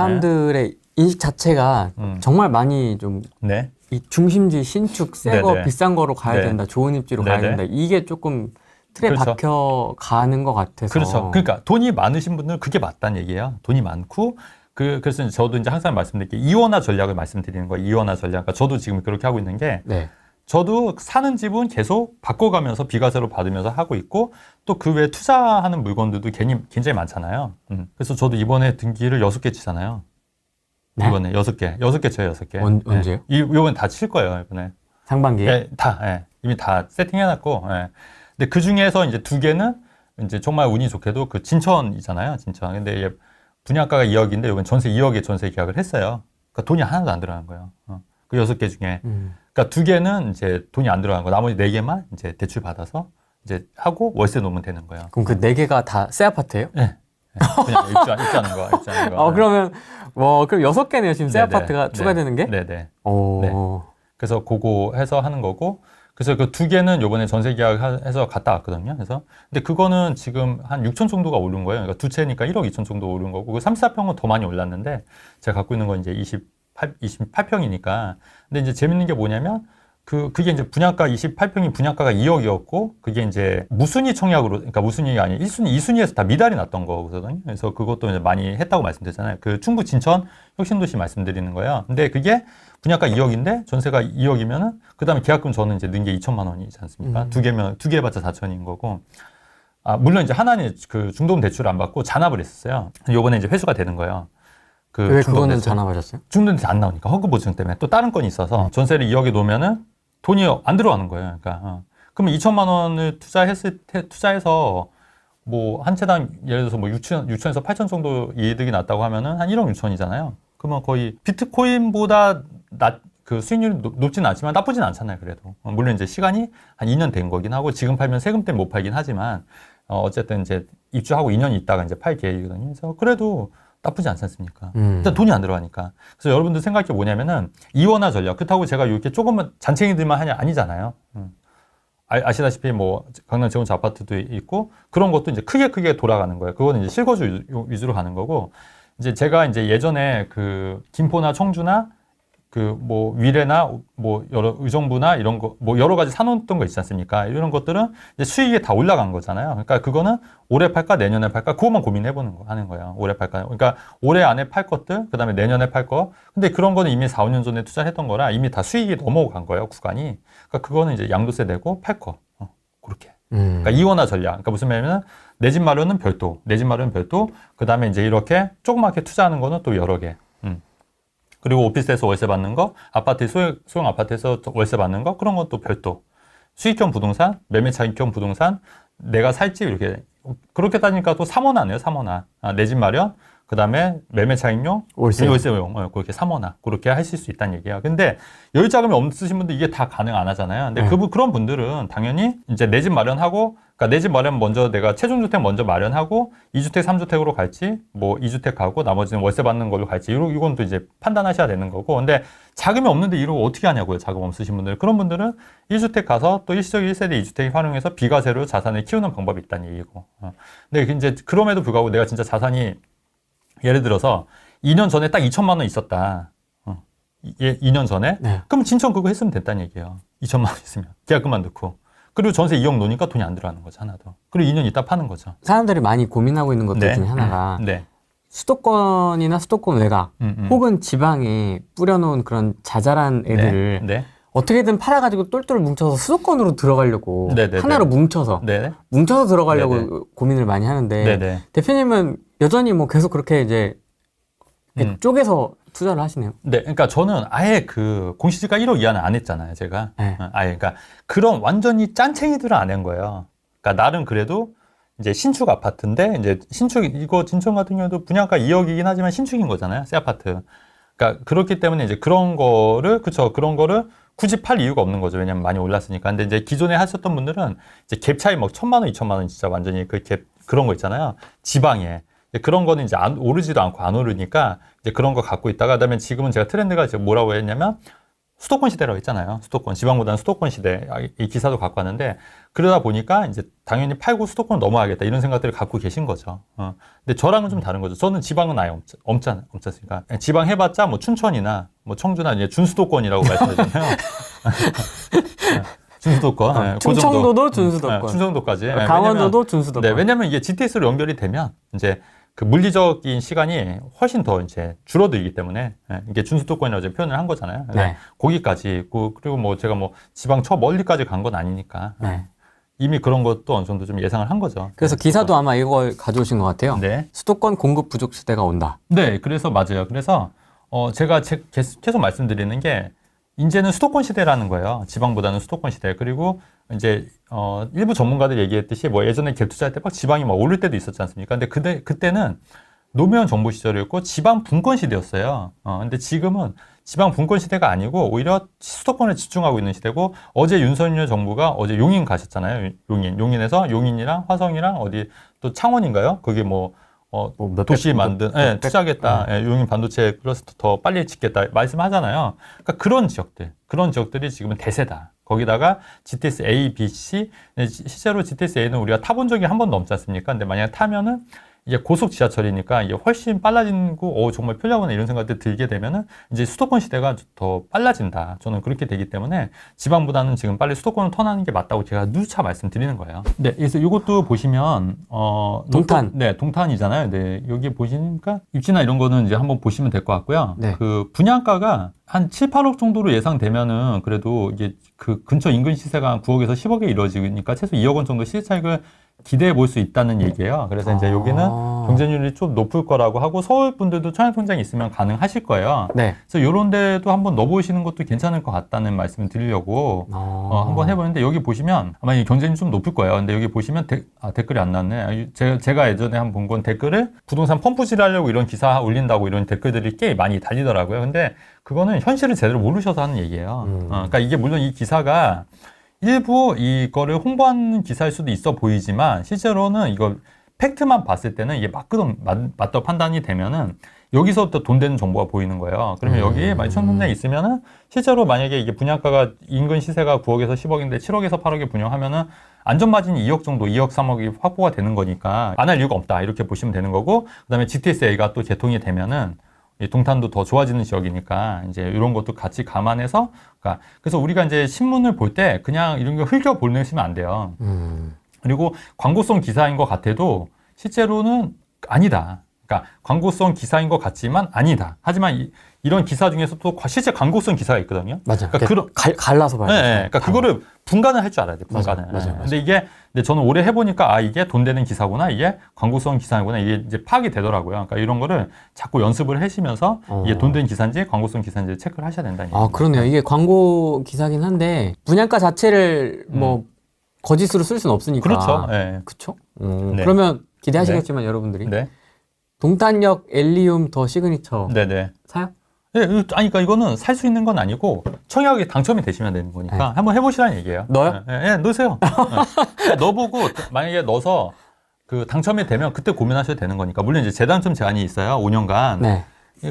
사람들의 인식 자체가 정말 많이 좀 네. 이 중심지 신축 새거 네네. 비싼 거로 가야 네. 된다, 좋은 입지로 가야 네네. 된다, 이게 조금 틀에 그렇죠. 박혀 가는 것 같아서. 그렇죠. 그러니까 돈이 많으신 분들은 그게 맞다는 얘기예요. 돈이 많고 그래서 저도 이제 항상 말씀드릴게 이원화 전략을 말씀드리는 거예요. 이원화 전략. 그러니까 저도 지금 그렇게 하고 있는 게 네. 저도 사는 집은 계속 바꿔가면서 비과세로 받으면서 하고 있고 또 그 외에 투자하는 물건들도 굉장히 많잖아요. 그래서 저도 이번에 등기를 6개 치잖아요. 네? 이번에 6개 쳐요, 6개. 언제요? 이번에 다 칠 거예요, 이번에. 상반기에? 예, 이미 다 세팅해놨고. 예. 근데 그 중에서 이제 2개는 이제 정말 운이 좋게도 그 진천이잖아요, 진천. 근데 이게 분양가가 2억인데 이번 전세 2억에 전세 계약을 했어요. 그러니까 돈이 하나도 안 들어간 거예요. 그 6개 중에. 그러니까 2개는 이제 돈이 안 들어간 거. 나머지 4개만 이제 대출 받아서 이제 하고 월세 놓으면 되는 거예요. 그럼 그 4개가 다 새 아파트예요? 네. 그냥 입주하는 거. 그러면 그럼 6개네요, 지금 새 네네. 아파트가 추가되는 게? 네네. 오. 네. 그래서 그거 해서 하는 거고, 그래서 그 2개는 요번에 전세 계약해서 갔다 왔거든요. 그래서 근데 그거는 지금 한 6천 정도가 오른 거예요. 그러니까 2채니까 1억 2천 정도 오른 거고, 그 34평은 더 많이 올랐는데 제가 갖고 있는 건 이제 28평이니까. 근데 이제 재밌는 게 뭐냐면 그게 이제 분양가 28평이 분양가가 2억이었고 그게 이제 무순위 청약으로, 그러니까 무순위가 아니라 1순위, 2순위에서 다 미달이 났던 거거든요. 그래서 그것도 이제 많이 했다고 말씀드렸잖아요. 그 충북 진천 혁신도시 말씀드리는 거예요. 근데 그게 분양가 2억인데 전세가 2억이면은 그다음에 계약금 저는 이제 넣은 게 2천만 원이지 않습니까? 2개 해봤자 4천인 거고. 물론 이제 하나는 그 중도금 대출을 안 받고 잔압을 했었어요. 요번에 이제 회수가 되는 거예요. 왜 그거는 잔압하셨어요? 중도금 대출 안 나오니까 허그 보증 때문에 또 다른 건이 있어서 전세를 2억에 놓으면은 돈이 안 들어가는 거예요. 그러니까 그러면 2천만 원을 투자해서 뭐 한 채당 예를 들어서 뭐 6천에서 8천 정도 이득이 났다고 하면은 한 1억 6천이잖아요. 그러면 거의 비트코인보다 그 수익률이 높지는 않지만 나쁘진 않잖아요. 그래도 물론 이제 시간이 한 2년 된 거긴 하고 지금 팔면 세금 때문에 못 팔긴 하지만 어쨌든 이제 입주하고 2년 있다가 이제 팔 계획이거든요. 그래서 그래도 나쁘지 않지 않습니까? 일단 돈이 안 들어가니까. 그래서 여러분들 생각이 뭐냐면은 이원화 전략. 그렇다고 제가 이렇게 조금만 잔챙이들만 아니잖아요. 아시다시피 뭐 강남 재건축 아파트도 있고 그런 것도 이제 크게 돌아가는 거예요. 그거는 이제 실거주 위주로 가는 거고, 이제 제가 이제 예전에 그 김포나 청주나 그 뭐 위례나 뭐 여러 의정부나 이런 거 뭐 여러 가지 사놓았던 거 있지 않습니까? 이런 것들은 이제 수익이 다 올라간 거잖아요. 그러니까 그거는 올해 팔까 내년에 팔까 그것만 고민해 보는 거 하는 거예요. 올해 팔까. 그러니까 올해 안에 팔 것들, 그다음에 내년에 팔 거. 근데 그런 거는 이미 4, 5년 전에 투자했던 거라 이미 다 수익이 넘어간 거예요, 구간이. 그러니까 그거는 이제 양도세 내고 팔 거. 그렇게. 그러니까 이원화 전략. 그러니까 무슨 말이냐면 내 집 마련은 별도, 내 집 마련은 별도. 그다음에 이제 이렇게 조그맣게 투자하는 거는 또 여러 개. 그리고 오피스에서 월세 받는 거, 아파트 소형 아파트에서 월세 받는 거, 그런 것도 별도. 수익형 부동산, 매매 차익형 부동산, 내가 살지 이렇게. 그렇게 따지니까 또 3원화네요, 3원화. 내 집 마련, 그 다음에 매매 차익용, 월세용, 그렇게 3원화. 그렇게 하실 수 있다는 얘기야. 근데 여유 자금이 없으신 분들 이게 다 가능 안 하잖아요. 근데 그런 분들은 당연히 이제 내 집 마련하고, 그러니까 내 집 마련 먼저 내가 최종주택 먼저 마련하고 2주택, 3주택으로 갈지, 뭐 2주택 가고 나머지는 월세 받는 걸로 갈지, 이건 또 이제 판단하셔야 되는 거고. 근데 자금이 없는데 이러고 어떻게 하냐고요, 자금 없으신 분들. 그런 분들은 1주택 가서 또 일시적 1세대 2주택 활용해서 비과세로 자산을 키우는 방법이 있다는 얘기고. 근데 이제 그럼에도 불구하고 내가 진짜 자산이 예를 들어서 2년 전에 딱 2천만 원 있었다. 2년 전에? 네. 그럼 진천 그거 했으면 됐다는 얘기예요. 2천만 원 있으면. 계약금만 넣고. 그리고 전세 2억 놓으니까 돈이 안 들어가는 거죠, 하나도. 그리고 2년 있다 파는 거죠. 사람들이 많이 고민하고 있는 것들 중에 하나가 수도권이나 수도권 외곽 혹은 지방에 뿌려놓은 그런 자잘한 애들을 어떻게든 팔아가지고 똘똘 뭉쳐서 수도권으로 들어가려고 하나로 뭉쳐서 들어가려고 고민을 많이 하는데 대표님은 여전히 뭐 계속 그렇게 이제 쪼개서 투자를 하시네요. 네, 그러니까 저는 아예 그 공시지가 1억 이하는 안 했잖아요, 제가. 아예, 그러니까 그런 완전히 짠챙이들은 안 한 거예요. 그러니까 나름 그래도 이제 신축 아파트인데 이제 이거 진천 같은 경우도 분양가 2억이긴 하지만 신축인 거잖아요, 새 아파트. 그러니까 그렇기 때문에 이제 그런 거를 굳이 팔 이유가 없는 거죠. 왜냐면 많이 올랐으니까. 근데 이제 기존에 하셨던 분들은 이제 갭 차이 막 1,000만 원, 2,000만 원 진짜 완전히 그런 거 있잖아요. 지방에. 그런 거는 이제 오르지도 않고 안 오르니까 이제 그런 거 갖고 있다가, 그다음에 지금은 제가 트렌드가 이제 뭐라고 했냐면 수도권 시대라고 했잖아요. 수도권, 지방보다는 수도권 시대. 이 기사도 갖고 왔는데, 그러다 보니까 이제 당연히 팔고 수도권을 넘어가겠다. 이런 생각들을 갖고 계신 거죠. 근데 저랑은 좀 다른 거죠. 저는 지방은 아예 없지 않습니까? 지방 해봤자 뭐 춘천이나 뭐 청주나 이제 준수도권이라고 말씀드리잖아요. 준수도권. 충청도도 준수도권. 충청도까지. 강원도도 준수도권. 네, 왜냐면 이게 GTS로 연결이 되면 이제 그 물리적인 시간이 훨씬 더 이제 줄어들기 때문에 이게 준수도권이라고 이제 표현을 한 거잖아요. 네. 거기까지 있고 그리고 뭐 제가 뭐 지방 저 멀리까지 간 건 아니니까 네. 이미 그런 것도 어느 정도 좀 예상을 한 거죠. 그래서 기사도 아마 이걸 가져오신 것 같아요. 네. 수도권 공급 부족 시대가 온다. 네, 그래서 맞아요. 그래서 제가 계속 말씀드리는 게 이제는 수도권 시대라는 거예요. 지방보다는 수도권 시대. 그리고 이제 일부 전문가들 얘기했듯이 뭐 예전에 갭 투자할 때 막 지방이 막 오를 때도 있었지 않습니까? 근데 그때는 노무현 정부 시절이었고 지방 분권 시대였어요. 근데 지금은 지방 분권 시대가 아니고 오히려 수도권에 집중하고 있는 시대고 어제 윤석열 정부가 어제 용인 가셨잖아요. 용인에서 용인이랑 화성이랑 어디 또 창원인가요? 그게 뭐 도시 투자하겠다. 용인 반도체 클러스터 더 빨리 짓겠다. 말씀하잖아요. 그러니까 그런 지역들이 지금은 대세다. 거기다가 GTS A, B, C. 실제로 GTS A는 우리가 타본 적이 한 번도 없지 않습니까? 근데 만약에 타면은 이게 고속 지하철이니까 이게 훨씬 빨라지고 정말 편리하구나 이런 생각들 들게 되면은 이제 수도권 시대가 더 빨라진다. 저는 그렇게 되기 때문에 지방보다는 지금 빨리 수도권을 턴하는 게 맞다고 제가 누차 말씀드리는 거예요. 네, 그래서 이것도 보시면 동탄. 네, 동탄이잖아요. 네, 여기 보시니까 입지나 이런 거는 이제 한번 보시면 될 것 같고요. 네. 그 분양가가 한 7, 8억 정도로 예상되면은 그래도 이게 그 근처 인근 시세가 한 9억에서 10억에 이루어지니까 최소 2억 원 정도 시세 차익을 기대해 볼 수 있다는 얘기예요. 그래서 이제 여기는 경쟁률이 좀 높을 거라고 하고 서울 분들도 청약통장이 있으면 가능하실 거예요. 네. 그래서 이런 데도 한번 넣어보시는 것도 괜찮을 것 같다는 말씀을 드리려고 한번 해보는데 여기 보시면 아마 이 경쟁률이 좀 높을 거예요. 근데 여기 보시면 댓글이 안 나왔네. 제가 예전에 한번 본 건 댓글을 부동산 펌프질 하려고 이런 기사 올린다고 이런 댓글들이 꽤 많이 달리더라고요. 근데 그거는 현실을 제대로 모르셔서 하는 얘기예요. 그러니까 이게 물론 이 기사가 일부 이거를 홍보하는 기사일 수도 있어 보이지만 실제로는 이거 팩트만 봤을 때는 이게 맞다 판단이 되면은 여기서부터 돈 되는 정보가 보이는 거예요. 그러면 여기 만약 청통장에 있으면은 실제로 만약에 이게 분양가가 인근 시세가 9억에서 10억인데 7억에서 8억에 분양하면은 안전마진이 2억 정도, 2억, 3억이 확보가 되는 거니까 안 할 이유가 없다. 이렇게 보시면 되는 거고 그다음에 GTS-A가 또 개통이 되면은 동탄도 더 좋아지는 지역이니까 이제 이런 것도 같이 감안해서 그래서 우리가 이제 신문을 볼 때 그냥 이런 거 흘겨 보내시면 안 돼요. 그리고 광고성 기사인 것 같아도 실제로는 아니다. 그러니까 광고성 기사인 것 같지만 아니다. 하지만 이런 기사 중에서도 실제 광고성 기사가 있거든요. 맞아. 그러니까 갈라서 봐야 돼. 네, 그러니까 그거를 분간을 할 줄 알아야 돼. 분간을. 맞아. 근데 저는 올해 해보니까 이게 돈 되는 기사구나, 이게 광고성 기사구나, 이게 이제 파악이 되더라고요. 그러니까 이런 거를 자꾸 연습을 하시면서 이게 돈 되는 기사인지 광고성 기사인지 체크를 하셔야 된다는 얘기죠. 그러네요. 이게 광고 기사긴 한데 분양가 자체를 뭐 거짓으로 쓸 수는 없으니까. 그렇죠. 네. 그렇죠. 네. 그러면 기대하시겠지만 여러분들이 동탄역 엘리움 더 시그니처 사요? 네, 그러니까 이거는 살 수 있는 건 아니고 청약에 당첨이 되시면 되는 거니까 한번 해보시라는 얘기예요. 넣어요? 네, 넣으세요. 넣어보고 만약에 넣어서 그 당첨이 되면 그때 고민하셔도 되는 거니까 물론 이제 재당첨 제한이 있어요. 5년간. 네.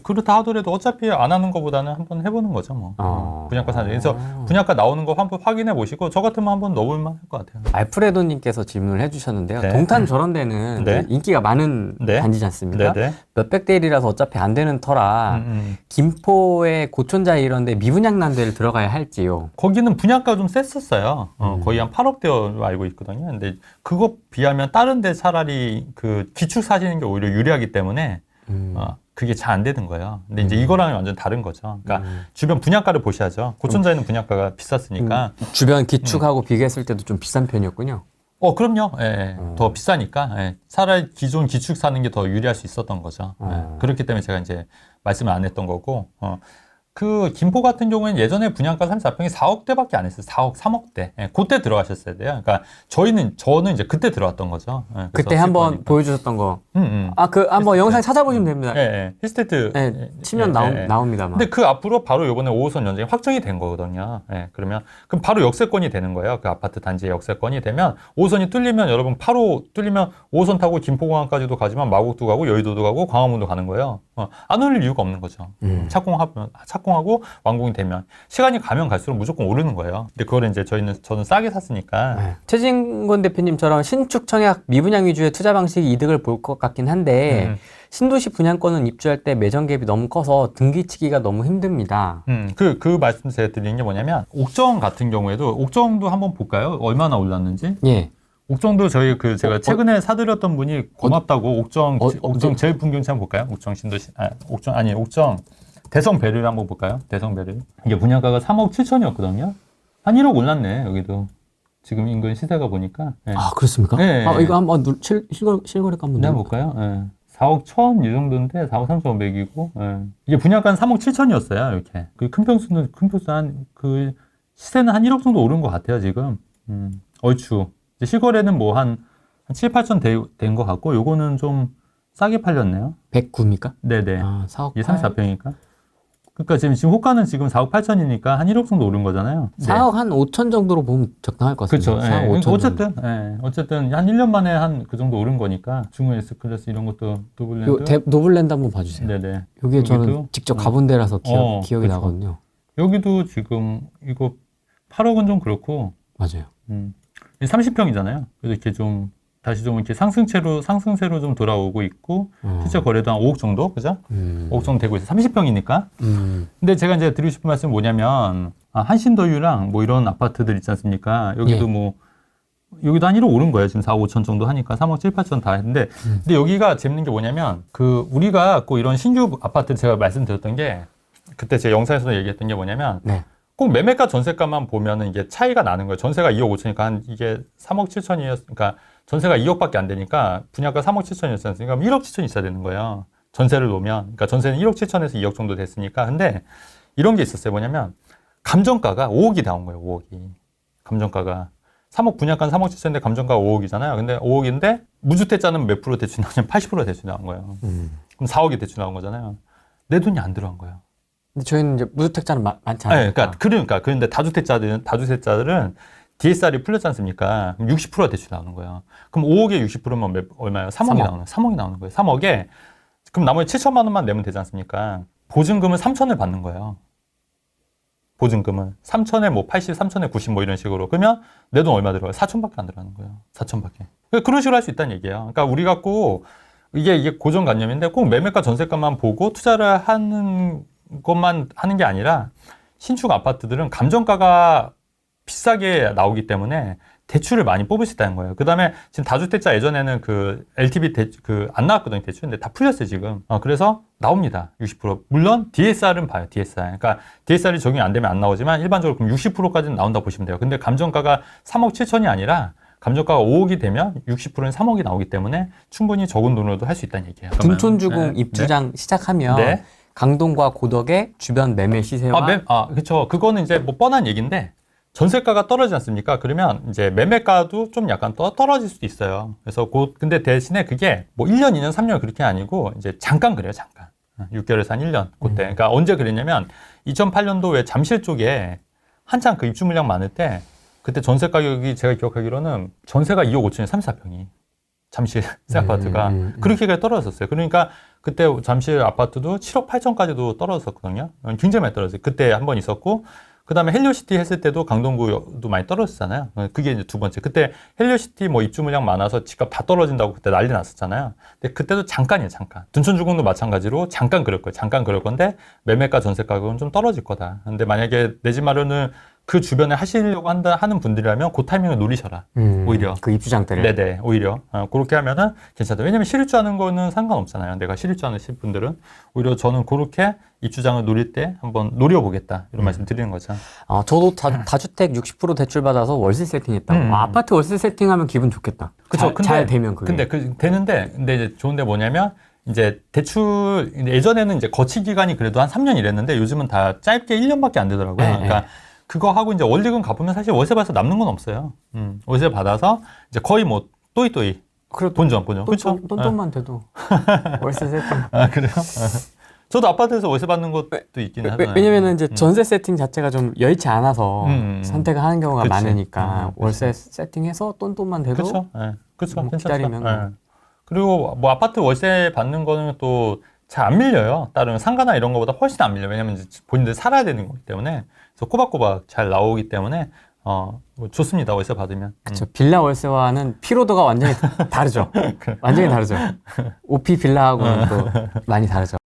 그렇다 하더라도 어차피 안 하는 것보다는 한번 해보는 거죠, 뭐. 분양가 사는. 그래서 분양가 나오는 거 한번 확인해 보시고 저 같으면 한번 넣어볼 만할 것 같아요. 알프레도님께서 질문을 해주셨는데요. 네. 동탄 저런 데는 인기가 많은 단지지 않습니까? 몇백 대 1이라서 어차피 안 되는 터라 김포의 고촌자 이런데 미분양 난 데를 들어가야 할지요. 거기는 분양가 좀 셌었어요. 거의 한 8억대로 알고 있거든요. 근데 그거 비하면 다른 데 차라리 그 기축 사시는 게 오히려 유리하기 때문에 그게 잘 안 되는 거예요. 근데 이제 이거랑은 완전 다른 거죠. 그러니까 주변 분양가를 보셔야죠. 고촌자에는 분양가가 비쌌으니까. 주변 기축하고 비교했을 때도 좀 비싼 편이었군요. 그럼요. 더 비싸니까. 차라리 기존 기축 사는 게 더 유리할 수 있었던 거죠. 그렇기 때문에 제가 이제 말씀을 안 했던 거고. 그 김포 같은 경우에는 예전에 분양가 34평이 4억대밖에 안 했어요. 4억, 3억대. 그때 들어가셨어야 돼요. 그러니까 저는 이제 그때 들어왔던 거죠. 그때 한번 보여주셨던 거. 한번 영상 찾아보시면 됩니다. 힐스테이트 치면 나옵니다. 근데 그 앞으로 바로 이번에 5호선 연장이 확정이 된 거거든요. 그럼 바로 역세권이 되는 거예요. 그 아파트 단지의 역세권이 되면 5호선이 뚫리면 여러분 8호 뚫리면 5호선 타고 김포공항까지도 가지만 마곡도 가고 여의도도 가고 광화문도 가는 거예요. 안 올릴 이유가 없는 거죠. 착공하면 착공하고 완공이 되면 시간이 가면 갈수록 무조건 오르는 거예요. 근데 그거를 이제 저는 싸게 샀으니까. 네. 최진권 대표님처럼 신축 청약 미분양 위주의 투자 방식이 이득을 볼 것 같긴 한데 신도시 분양권은 입주할 때 매정 갭이 너무 커서 등기치기가 너무 힘듭니다. 그 말씀 제가 드리는 게 뭐냐면 옥정 같은 경우에도 옥정도 한번 볼까요? 얼마나 올랐는지? 예. 옥정도 제가 최근에 사드렸던 분이 고맙다고 옥정 제일 풍경치 한번 볼까요? 옥정 신도시 옥정 대성 베르를 한번 볼까요? 대성 베르 이게 분양가가 3억 7천이었거든요. 한 1억 올랐네 여기도. 지금 인근 시세가 보니까. 네. 아 그렇습니까? 네. 이거 한번 실거래가 한번 볼까요? 네. 4억 1천 이 정도인데 4억 3,500이고 이게 분양가는 3억 7천이었어요. 이렇게 그 큰 평수는 한 그 시세는 한 1억 정도 오른 것 같아요 지금. 얼추 이제 실거래는 뭐 한 7, 8천 된 것 같고 요거는 좀 싸게 팔렸네요. 109입니까? 네네. 4억 이게 34평이니까. 그러니까 지금 호가는 지금 4억 8천이니까 한 1억 정도 오른 거잖아요. 4억 한 5천 정도로 보면 적당할 것 같습니다. 그렇죠. 4억 5천 어쨌든 한 1년 만에 한 그 정도 오른 거니까 중흥 S클래스 이런 것도 노블랜드. 노블랜드 한번 봐주세요. 네네. 여기에 저는 직접 가본 데라서 기억이 그렇죠. 나거든요. 여기도 지금 이거 8억은 좀 그렇고. 맞아요. 30평이잖아요. 그래서 이렇게 좀 다시 좀 이렇게 상승세로 좀 돌아오고 있고 실제 거래도 한 5억 정도, 그죠? 5억 정도 되고 있어요. 30평이니까. 근데 제가 이제 드리고 싶은 말씀은 뭐냐면 한신더유랑 뭐 이런 아파트들 있지 않습니까? 여기도 여기도 한 1억 오른 거예요. 지금 4억 5천 정도 하니까 3억 7, 8천 다 했는데 근데 여기가 재밌는 게 뭐냐면 우리가 꼭 이런 신규 아파트 제가 말씀드렸던 게 그때 제 영상에서도 얘기했던 게 뭐냐면 꼭 매매가 전세가만 보면은 이게 차이가 나는 거예요. 전세가 2억 5천이니까 한 이게 3억 7천이었으니까 전세가 2억밖에 안 되니까 분양가 3억 7천이었으니까 1억 7천이 있어야 되는 거예요. 전세를 놓으면. 그러니까 전세는 1억 7천에서 2억 정도 됐으니까. 근데 이런 게 있었어요. 뭐냐면 감정가가 5억이 나온 거예요. 5억이. 감정가가. 3억 분양가는 3억 7천인데 감정가가 5억이잖아요. 근데 5억인데 무주택자는 몇 프로 대출 나오냐면 80% 대출 나온 거예요. 그럼 4억이 대출 나온 거잖아요. 내 돈이 안 들어간 거예요. 근데 저희는 이제 무주택자는 많지 않아요. 네, 그런데 다주택자들은 DSR이 풀렸지 않습니까? 그럼 60%가 대출 나오는 거예요. 그럼 5억에 60%면 얼마예요? 3억이 나오는 거예요. 3억에 그럼 나머지 7천만 원만 내면 되지 않습니까? 보증금은 3천을 받는 거예요. 보증금은 3천에 뭐 80, 3천에 90 뭐 이런 식으로. 그러면 내 돈 얼마 들어가요? 4천밖에 안 들어가는 거예요. 4천밖에. 그런 식으로 할 수 있다는 얘기예요. 그러니까 우리가 꼭 이게 고정관념인데 꼭 매매가 전세가만 보고 투자를 하는 것만 하는 게 아니라 신축 아파트들은 감정가가 비싸게 나오기 때문에 대출을 많이 뽑을 수 있다는 거예요. 그 다음에 지금 다주택자 예전에는 그 LTV 안 나왔거든요, 대출. 근데 다 풀렸어요, 지금. 그래서 나옵니다. 60%. 물론 DSR은 봐요, DSR. 그러니까 DSR이 적용이 안 되면 안 나오지만 일반적으로 그럼 60%까지는 나온다고 보시면 돼요. 근데 감정가가 3억 7천이 아니라 감정가가 5억이 되면 60%는 3억이 나오기 때문에 충분히 적은 돈으로도 할 수 있다는 얘기예요. 둔촌주공 입주장 시작하면 강동과 고덕의 주변 매매 시세와 그렇죠. 그거는 이제 뭐 뻔한 얘기인데 전세가가 떨어지지 않습니까? 그러면 이제 매매가도 좀 약간 떨어질 수도 있어요. 그래서 근데 대신에 그게 뭐 1년, 2년, 3년 그렇게 아니고 이제 잠깐 그래요, 잠깐. 6개월에서 한 1년 그때. 그러니까 언제 그랬냐면 2008년도에 잠실 쪽에 한창 그 입주 물량 많을 때 그때 전세 가격이 제가 기억하기로는 전세가 2억 5천에 34평이. 잠실 새 아파트가 그렇게 떨어졌어요. 그러니까 그때 잠실 아파트도 7억 8천까지도 떨어졌었거든요. 굉장히 많이 떨어졌어요. 그때 한 번 있었고 그 다음에 헬리오시티 했을 때도 강동구도 많이 떨어졌잖아요. 그게 이제 두 번째. 그때 헬리오시티 뭐 입주 물량 많아서 집값 다 떨어진다고 그때 난리 났었잖아요. 근데 그때도 잠깐이에요, 잠깐. 둔촌주공도 마찬가지로 잠깐 그럴 거예요. 잠깐 그럴 건데 매매가 전세 가격은 좀 떨어질 거다. 근데 만약에 내 집 마련을 그 주변에 하시려고 하는 분들이라면 그 타이밍을 노리셔라. 오히려. 그 입주장 때를. 네네, 오히려. 그렇게 하면은 괜찮다. 왜냐면 실입주하는 거는 상관없잖아요. 내가 실입주하는 분들은. 오히려 저는 그렇게 입주장을 노릴 때 한번 노려보겠다. 이런 말씀 드리는 거죠. 저도 다주택 60% 대출 받아서 월세 세팅했다고. 아파트 월세 세팅하면 기분 좋겠다. 그쵸. 잘 되면 그게. 근데 이제 좋은데 뭐냐면 이제 대출, 예전에는 이제 거치 기간이 그래도 한 3년 이랬는데 요즘은 다 짧게 1년밖에 안 되더라고요. 그러니까 그거 하고 이제 원리금 갚으면 사실 월세 받아서 남는 건 없어요. 월세 받아서 이제 거의 뭐 또이. 본전. 그렇죠? 돈만 돼도 월세 세팅. 그래요? 저도 아파트에서 월세 받는 것도 있긴 하잖아요. 왜냐면은 이제 전세 세팅 자체가 좀 여의치 않아서 선택을 하는 경우가 많으니까 월세 세팅해서 돈만 돼도 그렇죠. 기다리면 그리고 뭐 아파트 월세 받는 거는 또 잘 안 밀려요. 다른 상가나 이런 거보다 훨씬 안 밀려요. 왜냐면 이제 본인들 살아야 되는 거기 때문에. 그래서 꼬박꼬박 잘 나오기 때문에 뭐 좋습니다. 월세 받으면. 그렇죠. 빌라 월세와는 피로도가 완전히 다르죠. 완전히 다르죠. 오피 빌라하고는 또 많이 다르죠.